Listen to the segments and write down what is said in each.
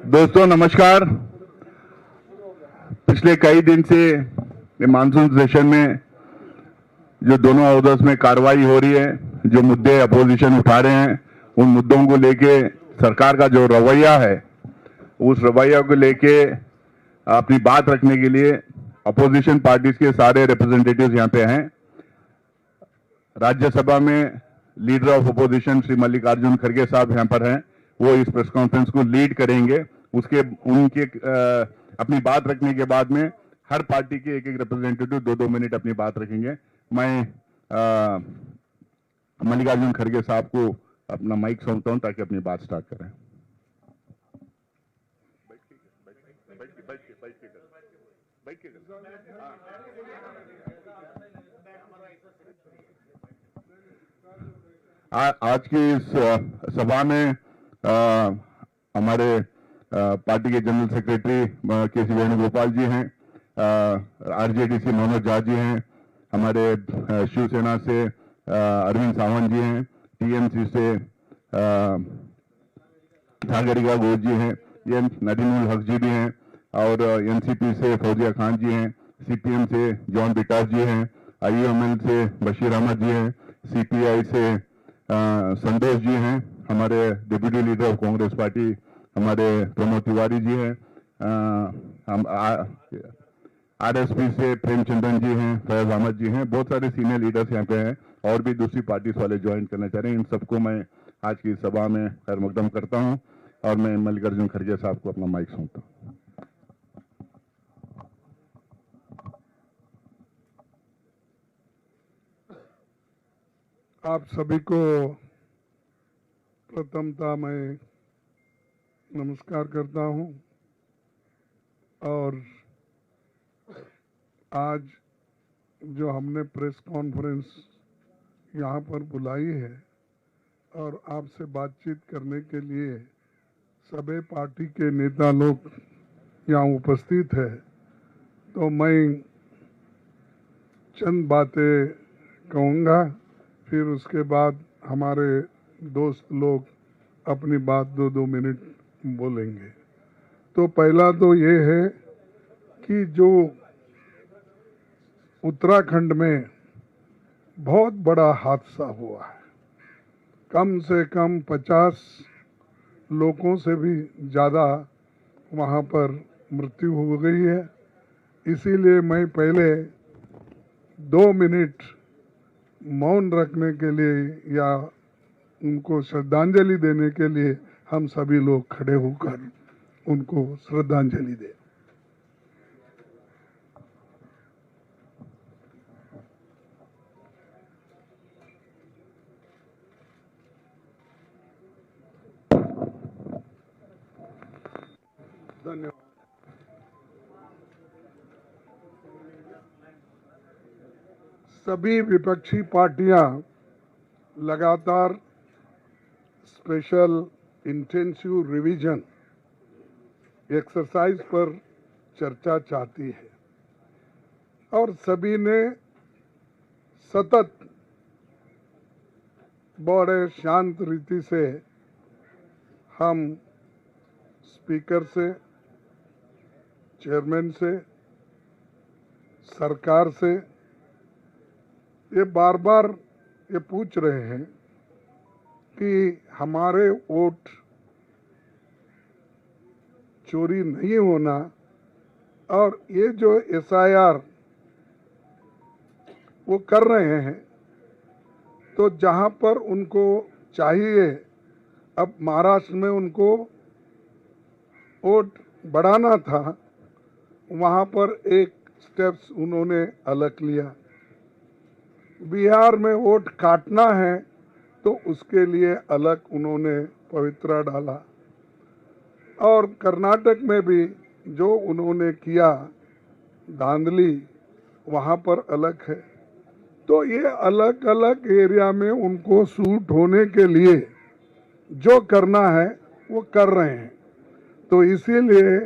दोस्तों नमस्कार। पिछले कई दिन से ये मानसून सेशन में जो दोनों हाउसेस में कार्रवाई हो रही है, जो मुद्दे अपोजिशन उठा रहे हैं, उन मुद्दों को लेके सरकार का जो रवैया है, उस रवैया को लेके अपनी बात रखने के लिए अपोजिशन पार्टीज के सारे रिप्रेजेंटेटिव्स यहाँ पे हैं। राज्यसभा में leader of opposition Shri Mallikarjun खड़गे साहब यहाँ पर हैं। वो इस प्रेस कॉन्फ्रेंस को लीड करेंगे। उनके अपनी बात रखने के बाद में हर पार्टी के एक एक रिप्रेजेंटेटिव 2-2 मिनट अपनी बात रखेंगे। मैं मल्लिकार्जुन खड़गे साहब को अपना माइक सौंपता हूं ताकि अपनी बात स्टार्ट करें। आज की इस सभा में हमारे पार्टी के जनरल सेक्रेटरी के.सी. वेणुगोपाल जी हैं, आरजेडी से मनोज झा जी हैं, हमारे शिवसेना से अरविंद सावंत जी हैं, टीएमसी से सागरिका घोष जी हैं, ये नदीमुल हक जी भी हैं, और एनसीपी से फौजिया खान जी हैं, सीपीएम से जॉन बिटास जी हैं, आईयूएमएल से बशीर अहमद जी हैं, सीपीआई से संतोष जी हैं, हमारे deputy leader of Congress party हमारे प्रमोद तिवारी जी हैं, हम आरएसपी से प्रेमचंद्रन जी हैं, फैज अहमद जी हैं। बहुत सारे सीनियर लीडर्स यहाँ पे हैं और भी दूसरी पार्टी वाले ज्वाइन करना चाह रहे हैं। इन सबको मैं आज की सभा में खैर मकदम करता हूं और मैं मल्लिकार्जुन खड़गे साहब को अपना माइक सौंपता हूं। आप सभी को प्रथमतः मैं नमस्कार करता हूं और आज जो हमने प्रेस कॉन्फ्रेंस यहाँ पर बुलाई है और आपसे बातचीत करने के लिए सभी पार्टी के नेता लोग यहाँ उपस्थित है, तो मैं चंद बातें कहूँगा, फिर उसके बाद हमारे दोस्त लोग अपनी बात 2-2 मिनट बोलेंगे। तो पहला तो ये है कि जो उत्तराखंड में बहुत बड़ा हादसा हुआ है, कम से कम 50 लोगों से भी ज़्यादा वहाँ पर मृत्यु हो गई है। इसीलिए मैं पहले 2 मिनट मौन रखने के लिए या उनको श्रद्धांजलि देने के लिए हम सभी लोग खड़े होकर उनको श्रद्धांजलि दें। धन्यवाद। सभी विपक्षी पार्टियां लगातार स्पेशल इंटेंसिव रिवीजन एक्सरसाइज पर चर्चा चाहती है और सभी ने सतत बड़े शांत रीति से हम स्पीकर से, चेयरमैन से, सरकार से ये बार बार ये पूछ रहे हैं कि हमारे वोट चोरी नहीं होना, और ये जो एसआईआर वो कर रहे हैं, तो जहां पर उनको चाहिए, अब महाराष्ट्र में उनको वोट बढ़ाना था, वहां पर एक स्टेप्स उन्होंने अलग लिया। बिहार में वोट काटना है तो उसके लिए अलग उन्होंने पवित्रा डाला, और कर्नाटक में भी जो उन्होंने किया धांधली, वहाँ पर अलग है। तो ये अलग अलग एरिया में उनको सूट होने के लिए जो करना है वो कर रहे हैं। तो इसीलिए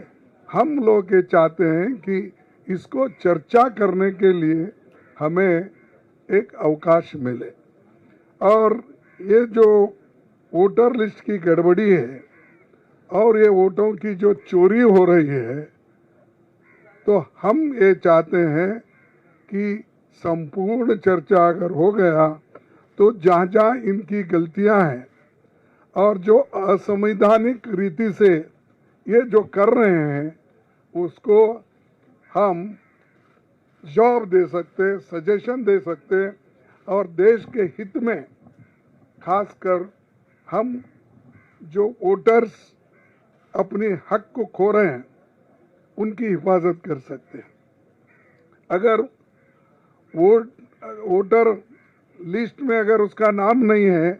हम लोग ये चाहते हैं कि इसको चर्चा करने के लिए हमें एक अवकाश मिले, और ये जो वोटर लिस्ट की गड़बड़ी है और ये वोटों की जो चोरी हो रही है, तो हम ये चाहते हैं कि संपूर्ण चर्चा अगर हो गया तो जहाँ जहाँ इनकी गलतियां हैं और जो असंवैधानिक रीति से ये जो कर रहे हैं उसको हम जवाब दे सकते, सजेशन दे सकते और देश के हित में खासकर हम जो वोटर्स अपने हक को खो रहे हैं उनकी हिफाजत कर सकते हैं। अगर वोटर लिस्ट में अगर उसका नाम नहीं है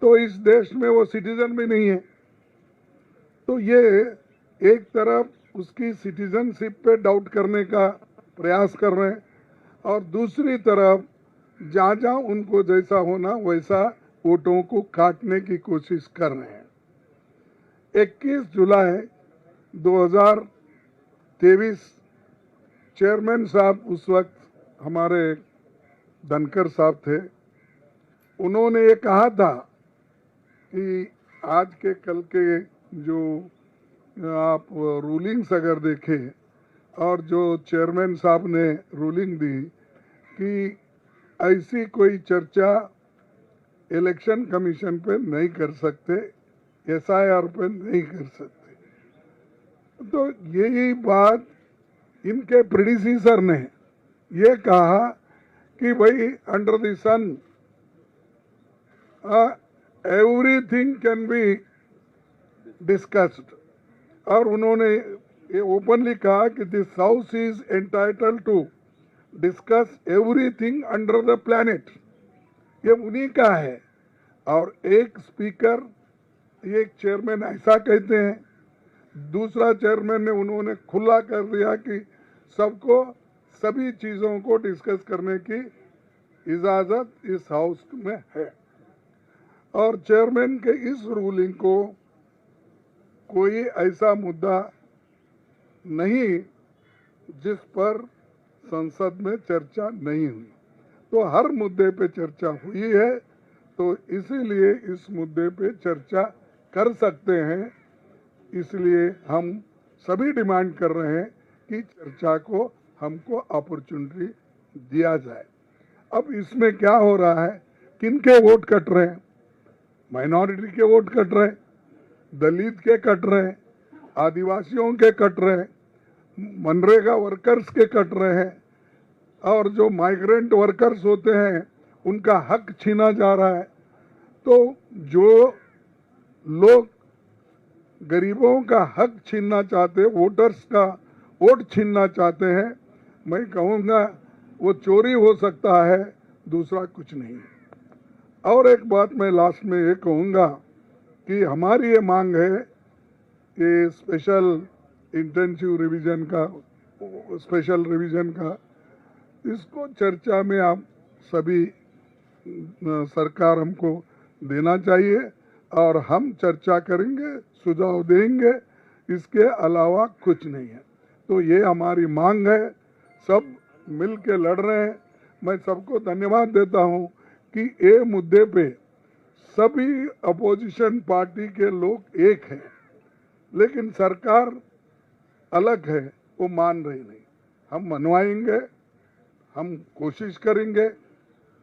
तो इस देश में वो सिटीजन भी नहीं है। तो ये एक तरफ उसकी सिटीजनशिप पे डाउट करने का प्रयास कर रहे हैं और दूसरी तरफ जहाँ जहाँ उनको जैसा होना वैसा वोटों को काटने की कोशिश कर रहे हैं। 21 जुलाई 2023 चेयरमैन साहब उस वक्त हमारे धनखड़ साहब थे, उन्होंने ये कहा था कि आज के कल के जो आप रूलिंग्स अगर देखें और जो चेयरमैन साहब ने रूलिंग दी कि ऐसी कोई चर्चा इलेक्शन कमीशन पे नहीं कर सकते, SIR पे नहीं कर सकते। तो यही बात इनके प्रेडिसीसर ने ये कहा कि भाई under the sun everything can be discussed, और उन्होंने ये ओपनली कहा कि this house is entitled to discuss everything under the planet. ये उन्हीं का है। और एक स्पीकर, एक चेयरमैन ऐसा कहते हैं, दूसरा चेयरमैन ने उन्होंने खुला कर दिया कि सबको सभी चीज़ों को डिस्कस करने की इजाज़त इस हाउस में है। और चेयरमैन के इस रूलिंग को कोई ऐसा मुद्दा नहीं जिस पर संसद में चर्चा नहीं हुई, तो हर मुद्दे पे चर्चा हुई है। तो इसीलिए इस मुद्दे पे चर्चा कर सकते हैं। इसलिए हम सभी डिमांड कर रहे हैं कि चर्चा को हमको अपॉर्चुनिटी दिया जाए। अब इसमें क्या हो रहा है, किनके वोट कट रहे हैं? माइनॉरिटी के वोट कट रहे हैं, दलित के कट रहे हैं, आदिवासियों के कट रहे हैं, मनरेगा वर्कर्स के कट रहे हैं, और जो माइग्रेंट वर्कर्स होते हैं उनका हक छीना जा रहा है। तो जो लोग गरीबों का हक छीनना चाहते, वोटर्स का वोट छीनना चाहते हैं, मैं कहूँगा वो चोरी हो सकता है, दूसरा कुछ नहीं। और एक बात मैं लास्ट में ये कहूँगा कि हमारी ये मांग है कि स्पेशल इंटेंसिव रिवीजन का, स्पेशल रिवीजन का, इसको चर्चा में आप सभी सरकार हमको देना चाहिए और हम चर्चा करेंगे, सुझाव देंगे, इसके अलावा कुछ नहीं है। तो ये हमारी मांग है, सब मिल के लड़ रहे हैं। मैं सबको धन्यवाद देता हूँ कि ये मुद्दे पे सभी अपोजिशन पार्टी के लोग एक हैं, लेकिन सरकार अलग है, वो मान रही नहीं। हम मनवाएंगे, हम कोशिश करेंगे,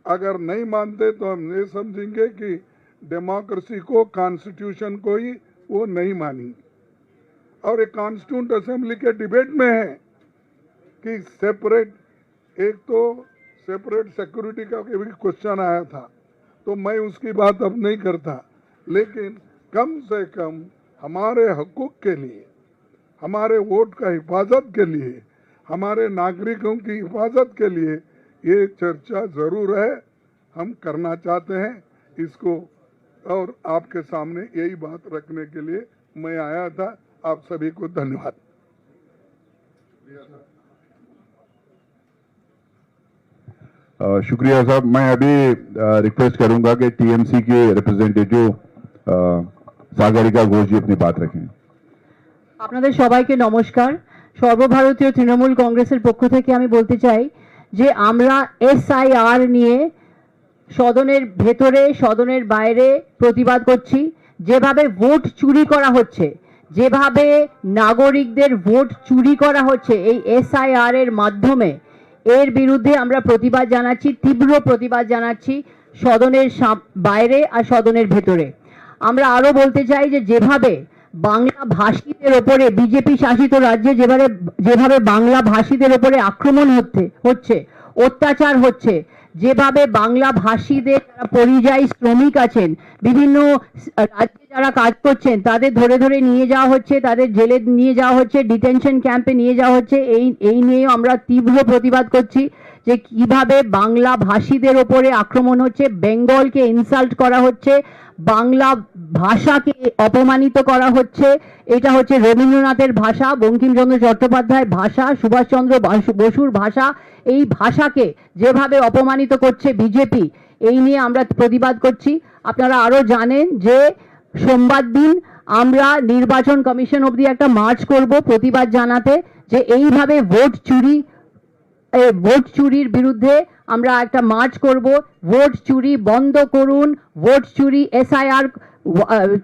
अगर नहीं मानते तो हम ये समझेंगे कि डेमोक्रेसी को, कॉन्स्टिट्यूशन को ही वो नहीं मानेंगे। और एक कॉन्स्टिट्यूंट असेंबली के डिबेट में है कि सेपरेट, एक तो सेपरेट सिक्योरिटी का भी क्वेश्चन आया था, तो मैं उसकी बात अब नहीं करता, लेकिन कम से कम हमारे हकूक़ के लिए, हमारे वोट का हिफाजत के लिए, हमारे नागरिकों की हिफाजत के लिए ये चर्चा ज़रूर है। हम करना चाहते हैं इसको, और आपके सामने यही बात रखने के लिए मैं आया था। आप सभी को धन्यवाद। शुक्रिया साहब। मैं अभी रिक्वेस्ट करूंगा कि टीएमसी के रिप्रेजेंटेटिव सागरिका घोष जी अपनी बात रखें। আপনাদের সবাইকে নমস্কার। সর্বভারতীয় তৃণমূল কংগ্রেসের পক্ষ থেকে আমি বলতে চাই যে আমরা SIR নিয়ে সদনের ভেতরে, সদনের বাইরে প্রতিবাদ করছি। যেভাবে ভোট চুরি করা হচ্ছে, যেভাবে নাগরিকদের ভোট চুরি করা হচ্ছে এই এসআইআর এর মাধ্যমে, এর বিরুদ্ধে আমরা প্রতিবাদ জানাচ্ছি, তীব্র প্রতিবাদ জানাচ্ছি সদনের বাইরে আর সদনের ভেতরে। আমরা আরো বলতে চাই যে যেভাবে বাংলা ভাষীদের ওপরে বিজেপি শাসিত রাজ্যে যেভাবে বাংলা ভাষীদের ওপরে আক্রমণ হচ্ছে, অত্যাচার হচ্ছে, যেভাবে বাংলা ভাষীদের যারা পরিযায়ী শ্রমিক আছেন, বিভিন্ন রাজ্যে যারা কাজ করছেন, তাদের ধরে ধরে নিয়ে যাওয়া হচ্ছে, তাদের জেলে নিয়ে যাওয়া হচ্ছে, ডিটেনশন ক্যাম্পে নিয়ে যাওয়া হচ্ছে, এই নিয়ে আমরা তীব্র প্রতিবাদ করছি যে কিভাবে বাংলা ভাষীদের ওপরে আক্রমণ হচ্ছে, বেঙ্গলকে ইনসাল্ট করা হচ্ছে, বাংলা ভাষাকে অপমানিত করা হচ্ছে। এটা হচ্ছে রবীন্দ্রনাথের ভাষা, বঙ্কিমচন্দ্র চট্টোপাধ্যায়ের ভাষা, সুভাষচন্দ্র বসুর ভাষা। এই ভাষাকে যেভাবে অপমানিত করছে বিজেপি, এই নিয়ে আমরা প্রতিবাদ করছি। আপনারা আরো জানেন যে সোমবার দিন আমরা নির্বাচন কমিশন অবধি একটা মার্চ করব প্রতিবাদ জানাতে যে এইভাবে ভোট চুরির বিরুদ্ধে আমরা একটা মার্চ করব। ভোট চুরি বন্ধ করুন, ভোট চুরি एसआईआर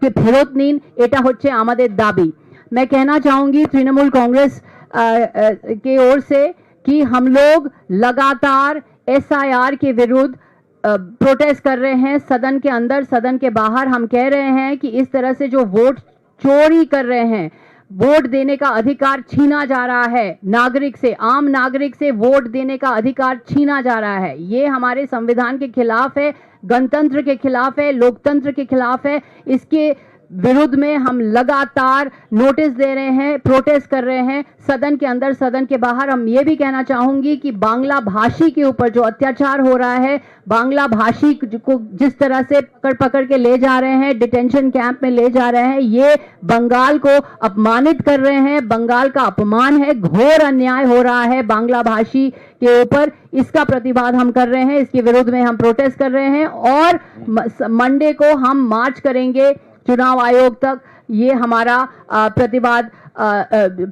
के फेरत नीन, এটা হচ্ছে আমাদের দাবি। मैं कहना चाहूंगी तृणमूल कांग्रेस के ओर से कि हम लोग लगातार एसआईआर के विरुद्ध प्रोटेस्ट कर रहे हैं, सदन के अंदर सदन के बाहर। हम कह रहे हैं कि इस तरह से जो वोट चोरी कर रहे हैं, वोट देने का अधिकार छीना जा रहा है नागरिक से, आम नागरिक से वोट देने का अधिकार छीना जा रहा है, ये हमारे संविधान के खिलाफ है, गणतंत्र के खिलाफ है, लोकतंत्र के खिलाफ है। इसके विरुद्ध में हम लगातार नोटिस दे रहे हैं, प्रोटेस्ट कर रहे हैं सदन के अंदर सदन के बाहर। हम ये भी कहना चाहूंगी कि बांग्ला भाषी के ऊपर जो अत्याचार हो रहा है, बांग्ला भाषी को जिस तरह से पकड़ पकड़ के ले जा रहे हैं, डिटेंशन कैंप में ले जा रहे हैं, ये बंगाल को अपमानित कर रहे हैं, बंगाल का अपमान है, घोर अन्याय हो रहा है बांग्ला भाषी के ऊपर। इसका प्रतिवाद हम कर रहे हैं, इसके विरुद्ध में हम प्रोटेस्ट कर रहे हैं और मंडे को हम मार्च करेंगे चुनाव आयोग तक, ये हमारा प्रतिवाद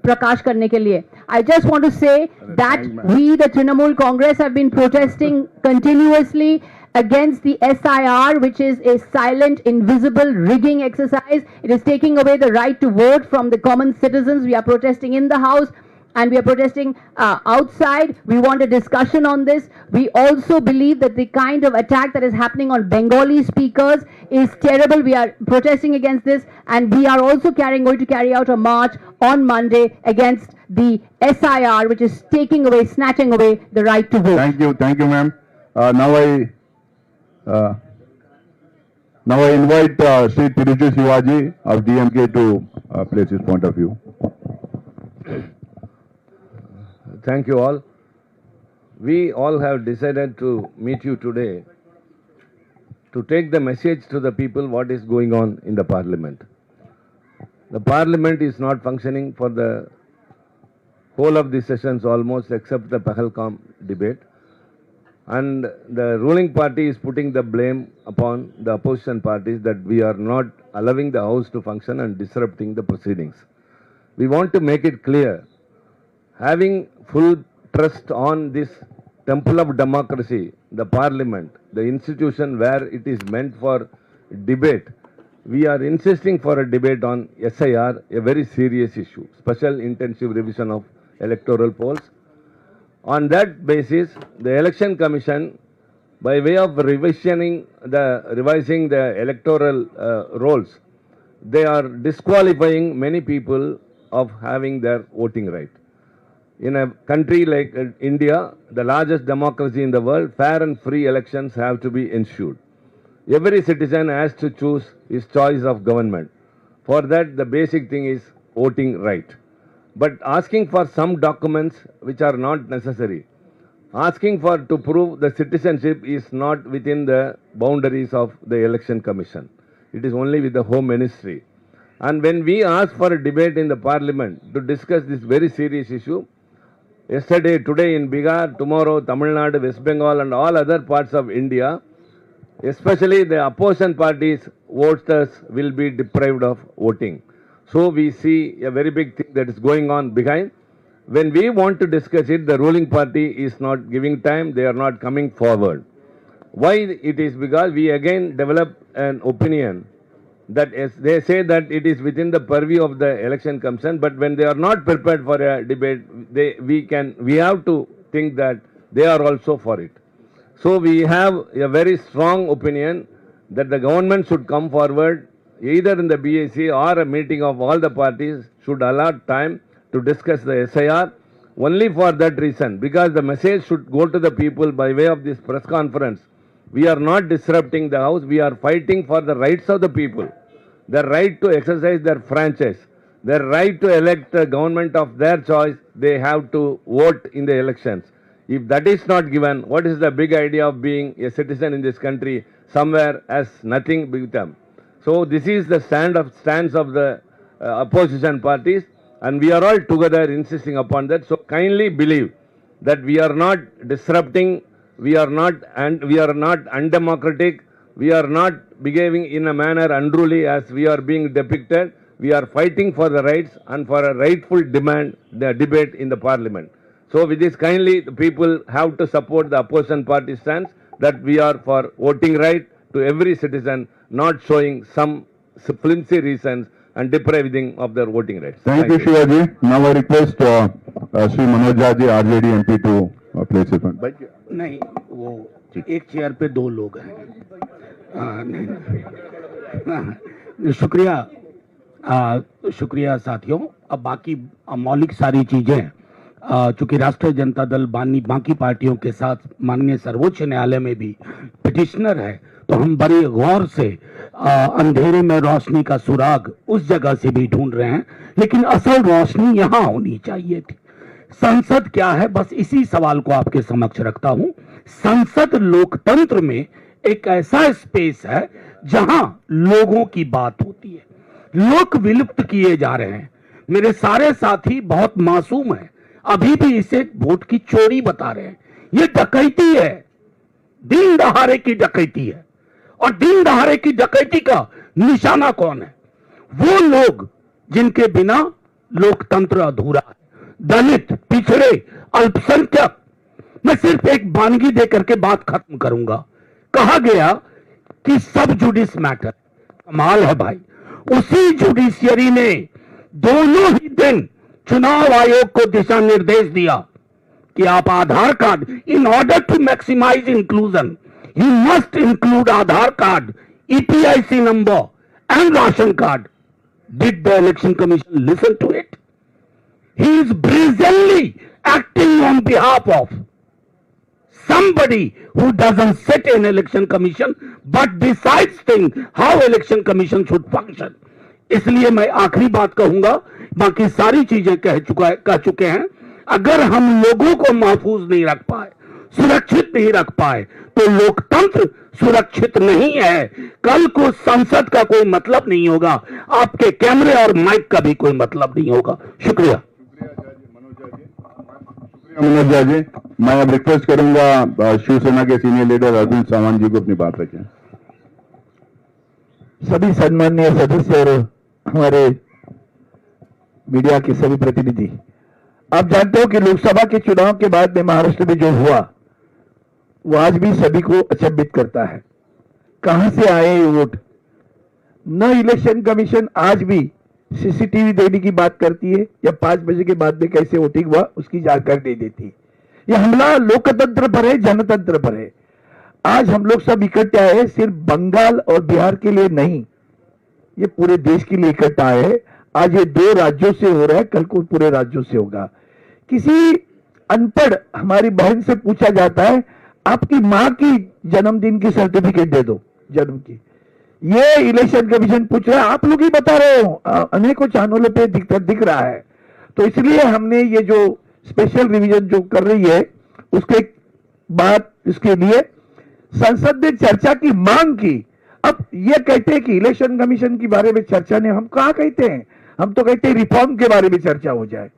प्रकाश करने के लिए। I just want to say that we, the Trinamool Congress, have been protesting continuously against the SIR, which is a silent, invisible rigging exercise. It is taking away the right to vote from the common citizens. We are protesting in the House and we are protesting outside. We want a discussion on this. We also believe that the kind of attack that is happening on Bengali speakers is terrible. We are protesting against this, and we are also going to carry out a march on Monday against the SIR, which is snatching away the right to vote. Thank you, ma'am. Now I invite Sri Tiruchi Shivaji of DMK to place his point of view. Thank you all. We all have decided to meet you today to take the message to the people what is going on in the parliament. The parliament is not functioning for the whole of the sessions almost, except the Pahalgam debate. And the ruling party is putting the blame upon the opposition parties that we are not allowing the house to function and disrupting the proceedings. We want to make it clear, having full trust on this temple of democracy, the parliament, the institution where it is meant for debate, we are insisting for a debate on SIR, a very serious issue, special intensive revision of electoral polls. On that basis, the Election Commission, by way of revising the electoral rolls, they are disqualifying many people of having their voting right. In a country like India, the largest democracy in the world, fair and free elections have to be ensured. Every citizen has to choose his choice of government. For that, the basic thing is voting right. But asking for some documents which are not necessary, asking to prove the citizenship is not within the boundaries of the Election Commission. It is only with the Home Ministry. And when we ask for a debate in the Parliament to discuss this very serious issue, yesterday, today in Bihar, tomorrow Tamil Nadu, West Bengal and all other parts of India, especially the opposition parties' voters will be deprived of voting. So we see a very big thing that is going on behind. When we want to discuss it, the ruling party is not giving time, they are not coming forward. Why it is? Because we again develop an opinion that they say that it is within the purview of the election commission, but when they are not prepared for a debate, we have to think that they are also for it. So we have a very strong opinion that the government should come forward either in the BAC or a meeting of all the parties should allot time to discuss the SIR only for that reason, because the message should go to the people by way of this press conference. We are not disrupting the house, we are fighting for the rights of the people, their right to exercise their franchise, their right to elect a government of their choice. They have to vote in the elections. If that is not given, what is the big idea of being a citizen in this country somewhere as nothing with them? So this is the stance of the opposition parties, and we are all together insisting upon that. So kindly believe that we are not disrupting, we are not undemocratic, we are not behaving in a manner unruly as we are being depicted. We are fighting for the rights and for a rightful demand, the debate in the parliament. So with this, kindly the people have to support the opposition party stance that we are for voting right to every citizen, not showing some flimsy reasons and depriving of their voting rights. Thank you, Shivaji. Now I request Sri Manoj Jha, RJD MP to place it. नहीं, वो एक chair पे दो लोग हैं. नहीं. शुक्रिया साथियों. अब बाकी मौलिक सारी चीजें चूंकि राष्ट्रीय जनता दल बाकी पार्टियों के साथ माननीय सर्वोच्च न्यायालय में भी पिटिशनर है, तो हम बड़े गौर से अंधेरे में रोशनी का सुराग उस जगह से भी ढूंढ रहे हैं, लेकिन असल रोशनी यहाँ होनी चाहिए थी. संसद क्या है, बस इसी सवाल को आपके समक्ष रखता हूं. संसद लोकतंत्र में एक ऐसा स्पेस है जहां लोगों की बात होती है. लोग विलुप्त किए जा रहे हैं. मेरे सारे साथी बहुत मासूम हैं, अभी भी इसे वोट की चोरी बता रहे हैं. ये डकैती है, दिन दहाड़े की डकैती है. और दिन दहाड़े की डकैती का निशाना कौन है? वो लोग जिनके बिना लोकतंत्र अधूरा है. दलित, पिछड़े, अल्पसंख्यक. मैं सिर्फ एक वानगी देकर के बात खत्म करूंगा. कहा गया कि सब जुडिस मैटर. कमाल है भाई, उसी जुडिशियरी ने दोनों ही दिन चुनाव आयोग को दिशा निर्देश दिया कि आप Aadhaar card, in order to maximise inclusion, you must include Aadhaar card, EPIC number and ration card. Did the election commission listen to it? He is brazenly acting on behalf of somebody who doesn't sit in election commission but decides things how election commission should function. इसलिए मैं आखिरी बात कहूंगा, बाकी सारी चीजें कह चुके हैं. अगर हम लोगों को महफूज नहीं रख पाए, सुरक्षित नहीं रख पाए, तो लोकतंत्र सुरक्षित नहीं है. कल को संसद का कोई मतलब नहीं होगा, आपके कैमरे और माइक का भी कोई मतलब नहीं होगा. शुक्रिया. मनोज झा जी, मैं अब रिक्वेस्ट करूंगा शिवसेना के सीनियर लीडर अरविंद सावंत जी को अपनी बात रखें. सभी सम्माननीय सदस्य और हमारे मीडिया के सभी प्रतिनिधि, आप जानते हो कि लोकसभा के चुनाव के बाद में महाराष्ट्र में जो हुआ वो आज भी सभी को अचंभित करता है. कहां से आए ये वोट? न इलेक्शन कमीशन आज भी CCTV देने की बात करती है या 5 बजे के बाद में कैसे वोटिंग हुआ उसकी जानकारी नहीं देती. ये हमला लोकतंत्र पर है, जनतंत्र पर है. आज हम लोग सब इकट्ठे आए हैं, सिर्फ बंगाल और बिहार के लिए नहीं, ये पूरे देश के लिए इकट्ठा है. आज ये 2 राज्यों से हो रहा है, कल को पूरे राज्यों से होगा. किसी अनपढ़ हमारी बहन से पूछा जाता है, आपकी मां की जन्मदिन की सर्टिफिकेट दे दो, जन्म की. ये इलेक्शन कमीशन पूछ रहा है, आप लोग ही बता रहे हो. अनेकों चैनलों पे दिख रहा है. तो इसलिए हमने ये जो स्पेशल रिवीजन जो कर रही है उसके बाद इसके लिए संसद ने चर्चा की मांग की. अब ये कहते हैं कि इलेक्शन कमीशन के बारे में चर्चा नहीं, हम कहां कहते हैं? हम तो कहते हैं रिफॉर्म के बारे में चर्चा हो जाए,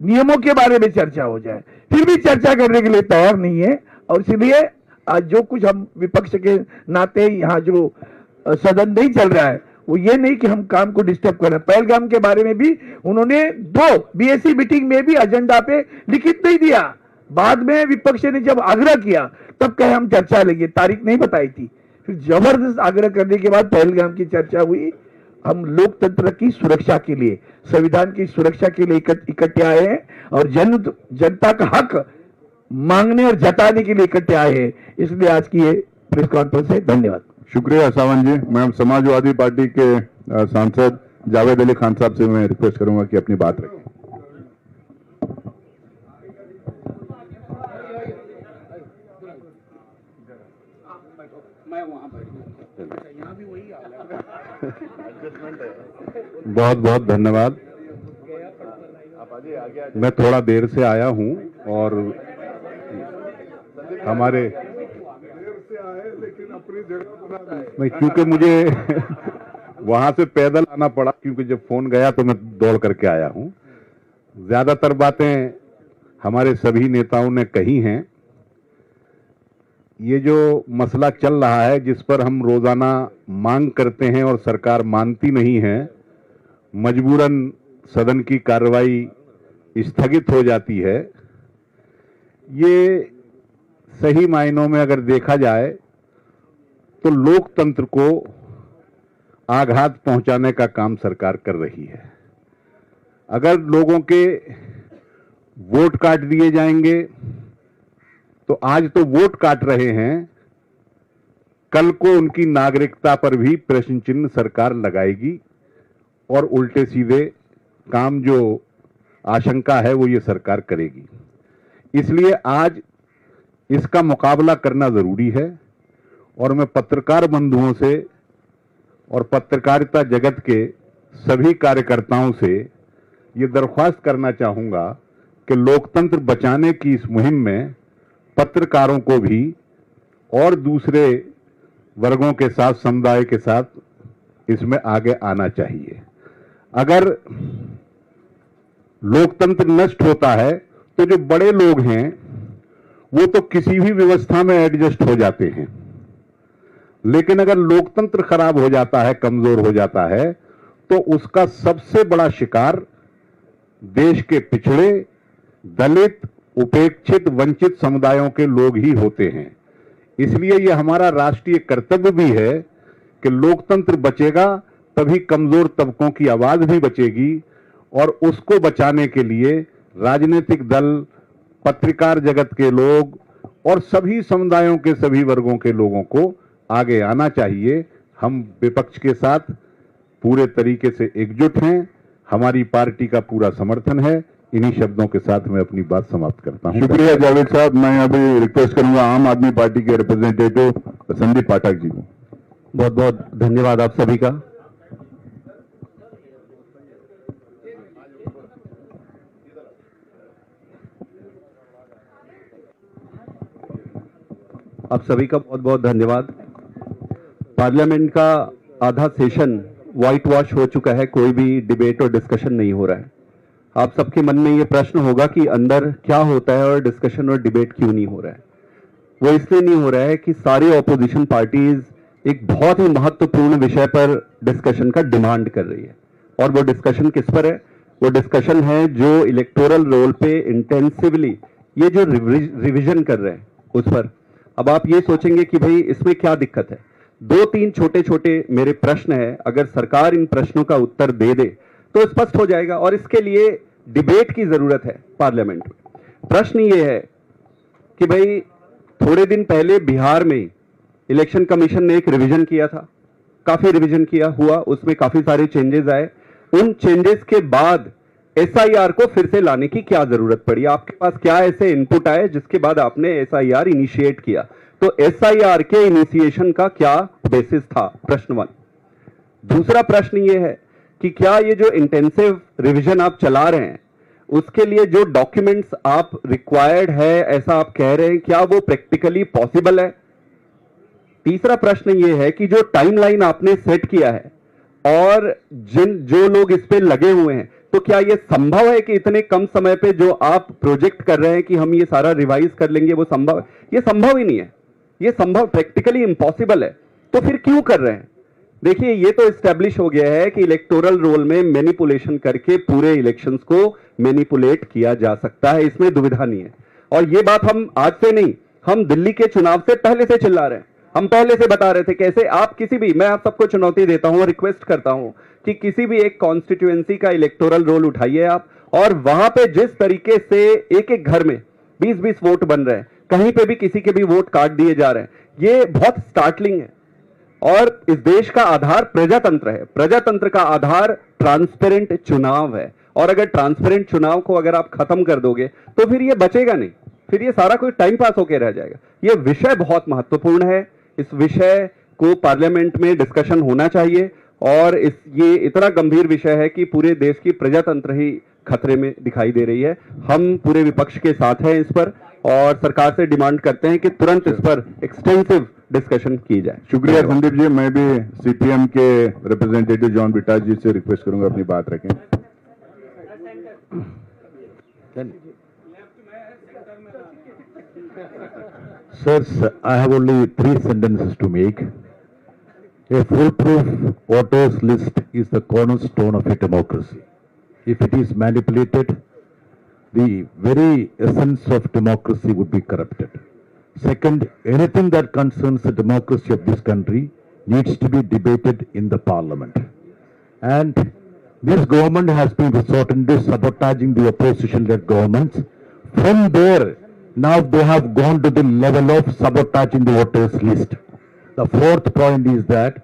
नियमों के बारे में चर्चा हो जाए. फिर भी चर्चा करने के लिए तैयार नहीं है. और इसलिए आज जो कुछ हम विपक्ष के नाते यहाँ जो सदन नहीं चल रहा है वो ये नहीं कि हम काम को डिस्टर्ब कर रहे हैं. पहलगाम के बारे में भी उन्होंने 2 BAC मीटिंग में भी एजेंडा पे लिखित नहीं दिया. बाद में विपक्ष ने जब आग्रह किया तब कहे हम चर्चा लेंगे, तारीख नहीं बताई थी. फिर जबरदस्त आग्रह करने के बाद पहलगाम की चर्चा हुई। हम लोकतंत्र की सुरक्षा के लिए, संविधान की सुरक्षा के लिए इकट्ठे आए हैं और जनता का हक मांगने और जताने के लिए इकट्ठे आए हैं। इसलिए आज की ये प्रेस कॉन्फ्रेंस है। धन्यवाद। शुक्रिया सावंत जी। मैं समाजवादी पार्टी के सांसद जावेद अली खान साहब से मैं रिक्वेस्ट करूंगा कि अपनी बात रखें। बहुत बहुत धन्यवाद। मैं थोड़ा देर से आया हूं और हमारे लेकिन अपनी जगह बना दी। नहीं, क्योंकि मुझे वहां से पैदल आना पड़ा, क्योंकि जब फोन गया तो मैं दौड़ करके आया हूं। ज्यादातर बातें हमारे सभी नेताओं ने कही हैं। ये जो मसला चल रहा है, जिस पर हम रोजाना मांग करते हैं और सरकार मानती नहीं है, मजबूरन सदन की कार्रवाई स्थगित हो जाती है, ये सही मायनों में अगर देखा जाए तो लोकतंत्र को आघात पहुंचाने का काम सरकार कर रही है। अगर लोगों के वोट काट दिए जाएंगे तो आज तो वोट काट रहे हैं, कल को उनकी नागरिकता पर भी प्रश्न चिन्ह सरकार लगाएगी और उल्टे सीधे काम जो आशंका है वो ये सरकार करेगी। इसलिए आज इसका मुकाबला करना जरूरी है और मैं पत्रकार बंधुओं से और पत्रकारिता जगत के सभी कार्यकर्ताओं से ये दरख्वास्त करना चाहूंगा कि लोकतंत्र बचाने की इस मुहिम में पत्रकारों को भी और दूसरे वर्गों के साथ, समुदाय के साथ इसमें आगे आना चाहिए। अगर लोकतंत्र नष्ट होता है तो जो बड़े लोग हैं वो तो किसी भी व्यवस्था में एडजस्ट हो जाते हैं, लेकिन अगर लोकतंत्र खराब हो जाता है, कमजोर हो जाता है, तो उसका सबसे बड़ा शिकार देश के पिछड़े, दलित, उपेक्षित, वंचित समुदायों के लोग ही होते हैं। इसलिए यह हमारा राष्ट्रीय कर्तव्य भी है कि लोकतंत्र बचेगा तभी कमजोर तबकों की आवाज भी बचेगी, और उसको बचाने के लिए राजनीतिक दल, पत्रकार जगत के लोग और सभी समुदायों के सभी वर्गों के लोगों को आगे आना चाहिए। हम विपक्ष के साथ पूरे तरीके से एकजुट हैं, हमारी पार्टी का पूरा समर्थन है। इन्हीं शब्दों के साथ मैं अपनी बात समाप्त करता हूं। शुक्रिया जावेद साहब। मैं अभी रिक्वेस्ट करूंगा आम आदमी पार्टी के रिप्रेजेंटेटिव संदीप पाठक जी को। बहुत बहुत धन्यवाद आप सभी का। आप सभी का बहुत बहुत धन्यवाद। पार्लियामेंट का आधा सेशन व्हाइट वॉश हो चुका है, कोई भी डिबेट और डिस्कशन नहीं हो रहा है। आप सबके मन में ये प्रश्न होगा कि अंदर क्या होता है और डिस्कशन और डिबेट क्यों नहीं हो रहा है। वो इसलिए नहीं हो रहा है कि सारी ऑपोजिशन पार्टीज एक बहुत ही महत्वपूर्ण विषय पर डिस्कशन का डिमांड कर रही है। और वो डिस्कशन किस पर है? वो डिस्कशन है जो इलेक्टोरल रोल पे इंटेंसिवली ये जो रिविजन कर रहे हैं उस पर। अब आप ये सोचेंगे कि भाई इसमें क्या दिक्कत है। 2-3 छोटे छोटे मेरे प्रश्न है, अगर सरकार इन प्रश्नों का उत्तर दे दे तो स्पष्ट हो जाएगा, और इसके लिए डिबेट की जरूरत है पार्लियामेंट में। प्रश्न ये है कि भाई थोड़े दिन पहले बिहार में इलेक्शन कमीशन ने एक रिवीजन किया था, काफी रिवीजन किया हुआ, उसमें काफी सारे चेंजेस आए। उन चेंजेस के बाद एसआईआर को फिर से लाने की क्या जरूरत पड़ी? आपके पास क्या ऐसे इनपुट आए जिसके बाद आपने एसआईआर इनिशिएट किया? तो एसआईआर के इनिशिएशन का क्या बेसिस था? प्रश्न 1। दूसरा प्रश्न ये है कि क्या ये जो इंटेंसिव रिवीजन आप चला रहे हैं उसके लिए जो डॉक्यूमेंट्स आप रिक्वायर्ड है ऐसा आप कह रहे हैं, क्या वो प्रैक्टिकली पॉसिबल है? तीसरा प्रश्न ये है कि जो टाइमलाइन आपने सेट किया है और जो लोग इस पे लगे हुए हैं, तो क्या ये संभव है कि इतने कम समय पे जो आप प्रोजेक्ट कर रहे हैं कि हम ये सारा रिवाइज कर लेंगे, वो संभव है? ये संभव ही नहीं है, ये संभव प्रैक्टिकली इम्पॉसिबल है। तो फिर क्यों कर रहे हैं? देखिए, ये तो एस्टेब्लिश हो गया है कि इलेक्टोरल रोल में मैनिपुलेशन करके पूरे इलेक्शंस को मैनिपुलेट किया जा सकता है, इसमें दुविधा नहीं है। और ये बात हम आज से नहीं, हम दिल्ली के चुनाव से पहले से चिल्ला रहे हैं। हम पहले से बता रहे थे कैसे आप किसी भी, मैं आप सबको चुनौती देता हूं और रिक्वेस्ट करता हूं कि किसी भी एक कॉन्स्टिट्यूएंसी का इलेक्टोरल रोल उठाइए आप, और वहां पे जिस तरीके से एक एक घर में 20-20 वोट बन रहे हैं, कहीं पे भी किसी के भी वोट काट दिए जा रहे हैं, ये बहुत स्टार्टलिंग है। और इस देश का आधार प्रजातंत्र है, प्रजातंत्र का आधार ट्रांसपेरेंट चुनाव है, और अगर ट्रांसपेरेंट चुनाव को अगर आप खत्म कर दोगे तो फिर ये बचेगा नहीं, फिर ये सारा कोई टाइम पास होकर रह जाएगा। ये विषय बहुत महत्वपूर्ण है, इस विषय को पार्लियामेंट में डिस्कशन होना चाहिए, और ये इतना गंभीर विषय है कि पूरे देश की प्रजातंत्र ही खतरे में दिखाई दे रही है। हम पूरे विपक्ष के साथ हैं इस पर, और सरकार से डिमांड करते हैं कि तुरंत इस पर एक्सटेंसिव डिस्कशन की जाए। शुक्रिया संदीप जी। मैं भी सीपीएम के रिप्रेजेंटेटिव जॉन बिटास जी से रिक्वेस्ट करूंगा अपनी बात रखें। Sirs, I have only 3 sentences to make. A foolproof voters list is the cornerstone of a democracy. If it is manipulated, the very essence of democracy would be corrupted. Second, anything that concerns the democracy of this country needs to be debated in the parliament. And this government has been resorting to sabotaging the opposition-led governments. From there, now they have gone to the level of sabotaging the voters list. The fourth point is that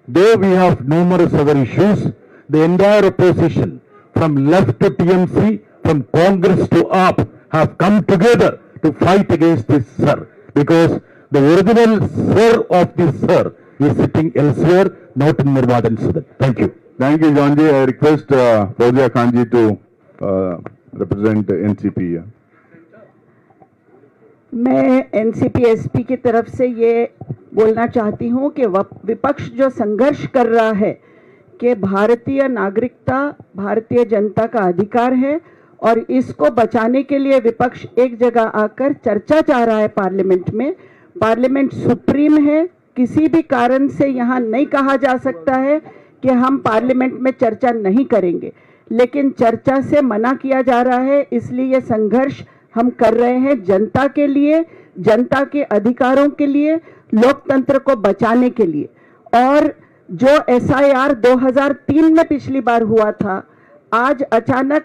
though we have numerous other issues, the entire opposition from left to TMC, from Congress to AAP have come together to fight against this sir, because the original sir of this sir is sitting elsewhere, not in Nirvadan Sudan. Thank you. Thank you, John ji. I request Fauzia Khan ji to represent NCP here. मैं NCP-SP की तरफ से ये बोलना चाहती हूँ कि विपक्ष जो संघर्ष कर रहा है कि भारतीय नागरिकता भारतीय जनता का अधिकार है, और इसको बचाने के लिए विपक्ष एक जगह आकर चर्चा चाह रहा है पार्लियामेंट में। पार्लियामेंट सुप्रीम है, किसी भी कारण से यहाँ नहीं कहा जा सकता है कि हम पार्लियामेंट में चर्चा नहीं करेंगे, लेकिन चर्चा से मना किया जा रहा है। इसलिए ये संघर्ष हम कर रहे हैं जनता के लिए, जनता के अधिकारों के लिए, लोकतंत्र को बचाने के लिए। और जो एसआईआर 2003 में पिछली बार हुआ था, आज अचानक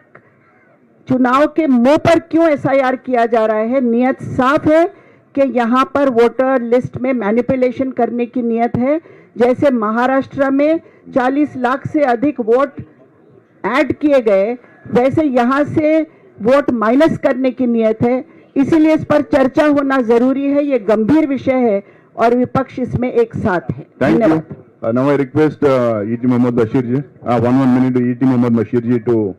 चुनाव के मुंह पर क्यों एसआईआर किया जा रहा है? नियत साफ है कि यहाँ पर वोटर लिस्ट में मैनिपुलेशन करने की नियत है। जैसे महाराष्ट्र में 40 लाख से अधिक वोट ऐड किए गए, वैसे यहाँ से वोट माइनस करने की नियत है। इसीलिए इस पर चर्चा होना जरूरी है, ये गंभीर विषय है और विपक्ष इसमें एक साथ है। धन्यवाद। Now I request E.T. Mohammad Bashir ji, 1 minute to E.T. Mohammad Bashir ji to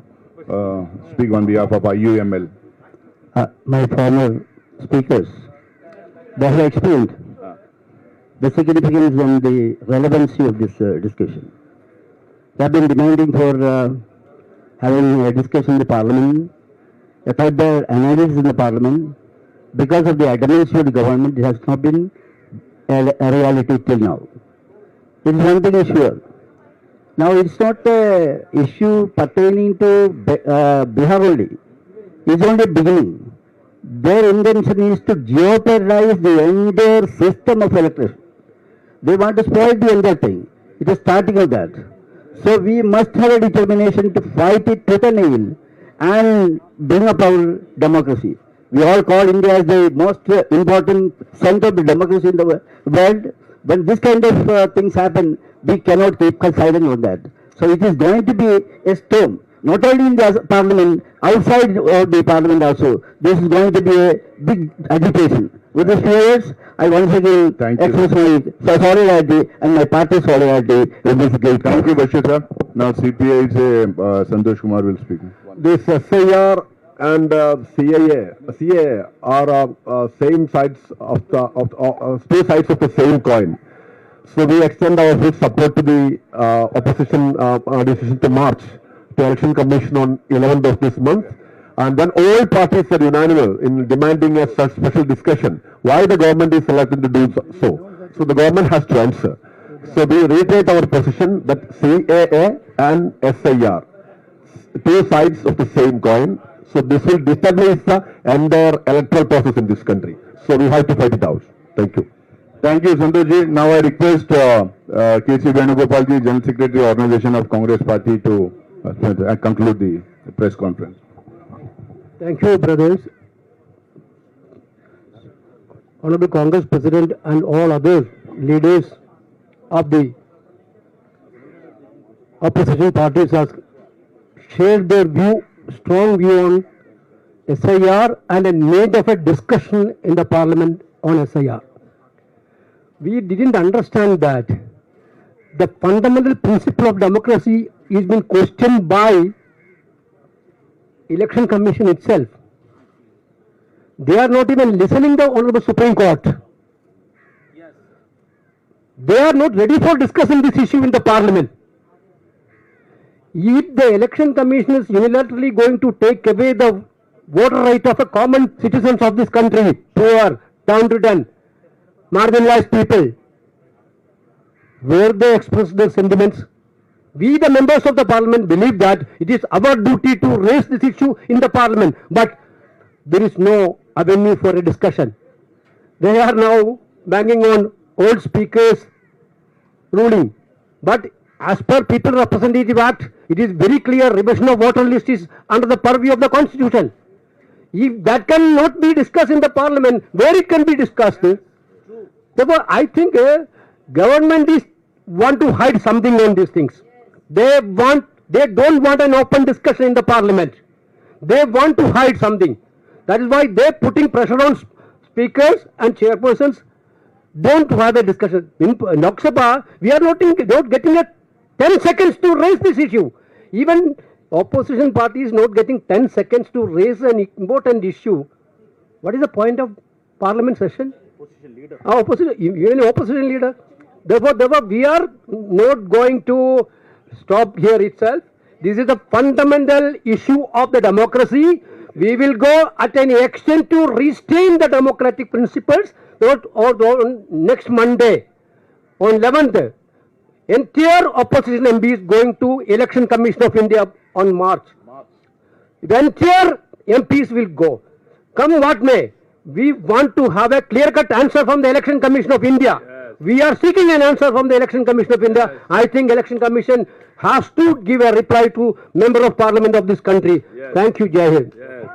speak on behalf of IUML. My former speakers, they have explained the significance and the relevancy of this discussion. They have been demanding for having a discussion in the parliament, a further analysis in the parliament. Because of the adamance of the government, it has not been a reality till now. It is one thing is sure. Now it's not a issue pertaining to Bihar only. It's only beginning. Their intention is to jeopardize the entire system of elections. They want to spoil the entire thing. It is starting of that. So we must have a determination to fight it to the nail and bring up our democracy. We all call India as the most important center of the democracy in the world. When this kind of things happen, we cannot keep silent on that. So it is going to be a storm, not only in the parliament, outside of the parliament also. This is going to be a big agitation. With these few words, I once again express my solidarity and my party's solidarity with this great. Thank you, Bashir sir. Now CPI se Santosh Kumar will speak. This SIR and CA are same sides of the two sides of the same coin. So we extend our full support to the opposition decision to march to Election Commission on 11th of this month. And then all parties are unanimous in demanding a such special discussion. Why the government is selected to do so? So the government has to answer. So we reiterate our position that CAA and SIR, two sides of the same coin. So this will destabilize the entire electoral process in this country. So we have to fight it out. Thank you. Thank you, Santosh ji. Now I request K.C. Venugopal ji, General Secretary, Organization of Congress Party, to conclude the press conference. Thank you, brothers. Honorable Congress President and all other leaders of the opposition parties have shared their view, strong view on SIR and a need of a discussion in the parliament on SIR. We didn't understand that the fundamental principle of democracy is being questioned by Election Commission itself. They are not even listening to the Honorable Supreme Court. They are not ready for discussing this issue in the parliament. If the Election Commission is unilaterally going to take away the voter right of a common citizens of this country, poor, downtrodden, marginalized people, where they express their sentiments, we the members of the parliament believe that it is our duty to raise this issue in the parliament, but there is no avenue for a discussion. They are now banging on old speakers ruling, but as per People Representative Act, it is very clear revision of voter list is under the purview of the Constitution. If that cannot be discussed in the parliament, where it can be discussed? Therefore, I think government is want to hide something on these things. They don't want an open discussion in the parliament. They want to hide something. That is why they are putting pressure on speakers and chairpersons. Don't have a discussion. In Lok Sabha, we are not getting a 10 seconds to raise this issue. Even opposition party is not getting 10 seconds to raise an important issue. What is the point of parliament session? Opposition leader. Even opposition leader. Therefore, we are not going to stop here itself. This is a fundamental issue of the democracy. We will go at any extent to restrain the democratic principles. Or next Monday, on 11th, entire opposition MP is going to Election Commission of India on March. The entire MPs will go. Come what may, we want to have a clear-cut answer from the Election Commission of India. Yes. We are seeking an answer from the Election Commission of India. Yes. I think Election Commission has to give a reply to Member of Parliament of this country. Yes. Thank you, Jai Hind. Yes.